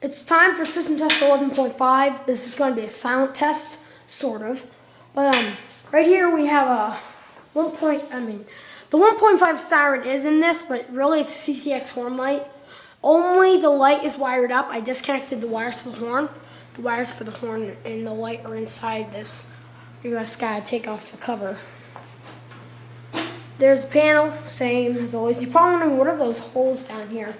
It's time for system test 11.5. This is going to be a silent test, sort of. But right here we have a the 1.5 siren is in this, but really it's a CCX horn light. Only the light is wired up. I disconnected the wires for the horn. The wires for the horn and the light are inside this. You just gotta take off the cover. There's a panel, same as always. You're probably wondering, what are those holes down here?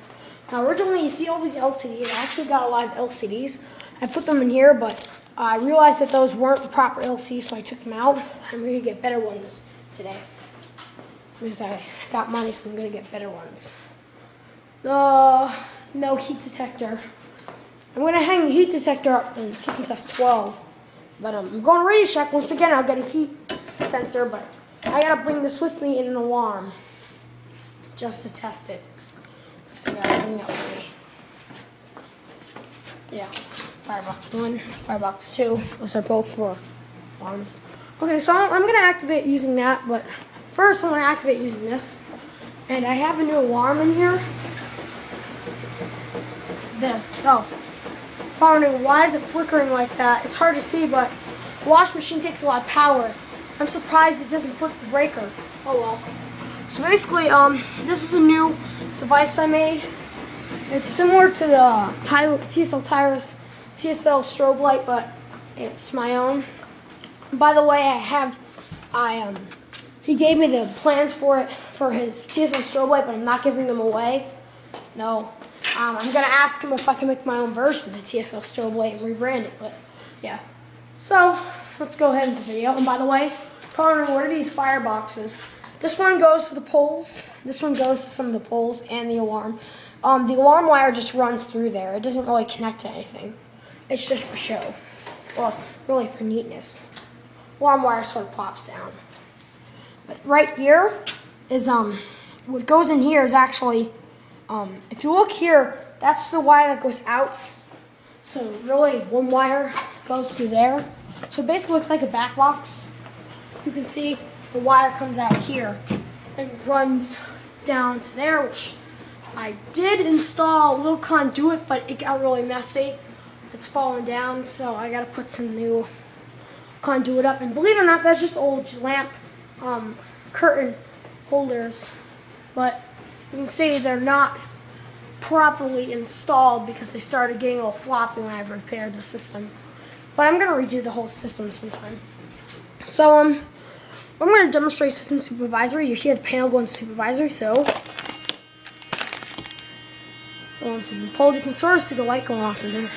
Now originally you see all these LCDs. I actually got a lot of LCDs. I put them in here, but I realized that those weren't the proper LCDs, so I took them out. I'm going to get better ones today. Because I got money, so I'm going to get better ones. No heat detector. I'm going to hang the heat detector up in system test 12. But I'm going to Radio Shack. Once again, I'll get a heat sensor, but I got to bring this with me in an alarm. Just to test it. So I got to bring that with me. Yeah. Firebox 1, Firebox 2. Those are both for alarms. Okay, so I'm going to activate using that, but first I'm going to activate using this. And I have a new alarm in here. This. So, wondering why is it flickering like that? It's hard to see, but the washing machine takes a lot of power. I'm surprised it doesn't flick the breaker. Oh well. So basically, this is a new device I made. It's similar to the TSL strobe light, but it's my own. And by the way, he gave me the plans for it for his TSL strobe light, but I'm not giving them away. No. I'm gonna ask him if I can make my own version of the TSL strobe light and rebrand it, but yeah. So let's go ahead into the video. And by the way, probably what are these fireboxes? This one goes to the poles. This one goes to some of the poles and the alarm. The alarm wire just runs through there. It doesn't really connect to anything. It's just for show, or really for neatness. Alarm wire sort of plops down. But right here is what goes in here is actually. If you look here, that's the wire that goes out. So really, one wire goes through there. So it basically looks like a back box. You can see the wire comes out here and runs down to there, which I did install a little conduit, but it got really messy. It's falling down, so I gotta put some new conduit up. And believe it or not, that's just old lamp curtain holders. But you can see they're not properly installed because they started getting a little floppy when I've repaired the system. But I'm going to redo the whole system sometime. So I'm going to demonstrate system supervisory. You hear the panel going to supervisory, so once it's pulled, you can sort of see the light going off in there.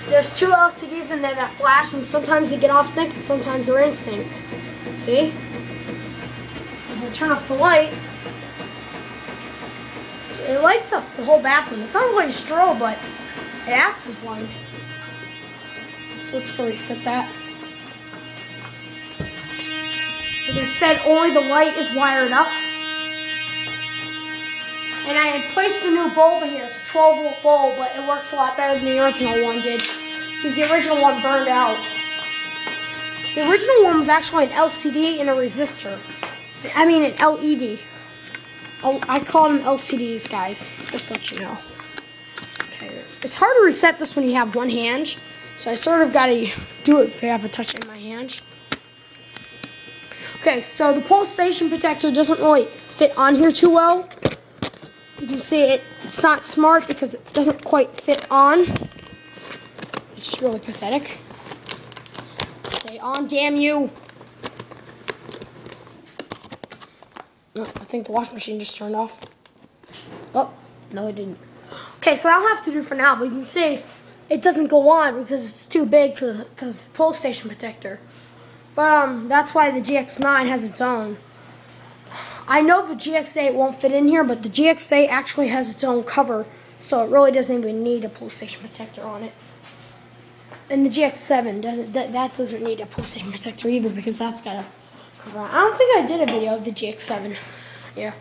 There's two LCDs in there that flash, and sometimes they get off sync and sometimes they're in sync. See? If I turn off the light, it lights up the whole bathroom. It's not really a strobe, but it acts as one. So let's go reset that. Like I said, only the light is wired up. And I had placed the new bulb in here. It's a 12-volt bulb, but it works a lot better than the original one did, because the original one burned out. The original one was actually an LCD and a resistor. I mean an LED. Oh, I call them LCDs, guys, just to let you know. Okay, it's hard to reset this when you have one hand, so I sort of got to do it if I have a touch in my hand. Okay, so the pulsation protector doesn't really fit on here too well. You can see it's not smart because it doesn't quite fit on. It's just really pathetic. Stay on, damn you. No, I think the washing machine just turned off. Oh, no it didn't. Okay, so I'll have to do for now, but you can see it doesn't go on because it's too big for the pulsation protector. But that's why the GX9 has its own. I know the GX8 won't fit in here, but the GX8 actually has its own cover, so it really doesn't even need a pulsation protector on it. And the GX7 doesn't need a pulsation protector either, because that's got a cover on. I don't think I did a video of the GX7. Yeah,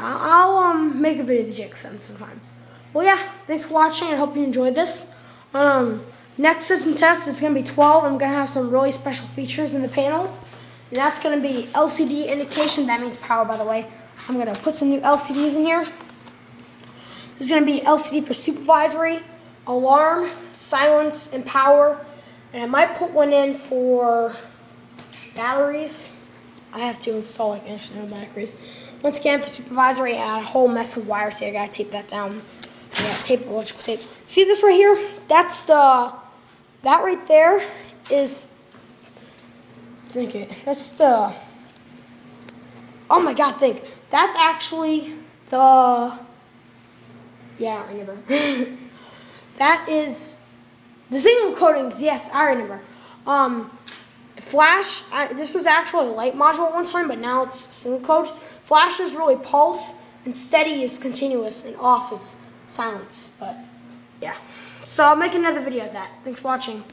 I'll make a video of the GX7 sometime. Well, yeah, thanks for watching. I hope you enjoyed this. Next system test is going to be 12. I'm going to have some really special features in the panel. And that's going to be LCD indication. That means power, by the way. I'm going to put some new LCDs in here. There's going to be LCD for supervisory, alarm, silence, and power. And I might put one in for batteries. I have to install like external batteries. Once again, for supervisory, I had a whole mess of wires here. I gotta tape that down. I gotta tape electrical tape. See this right here? That's that right there is, drink it. That's oh my God, think. That's actually yeah, I remember. That is the single coatings. Yes, I remember. Flash, this was actually a light module at one time, but now it's single coat. Flash is really pulse, and steady is continuous, and off is silence. But yeah, so I'll make another video of that. Thanks for watching.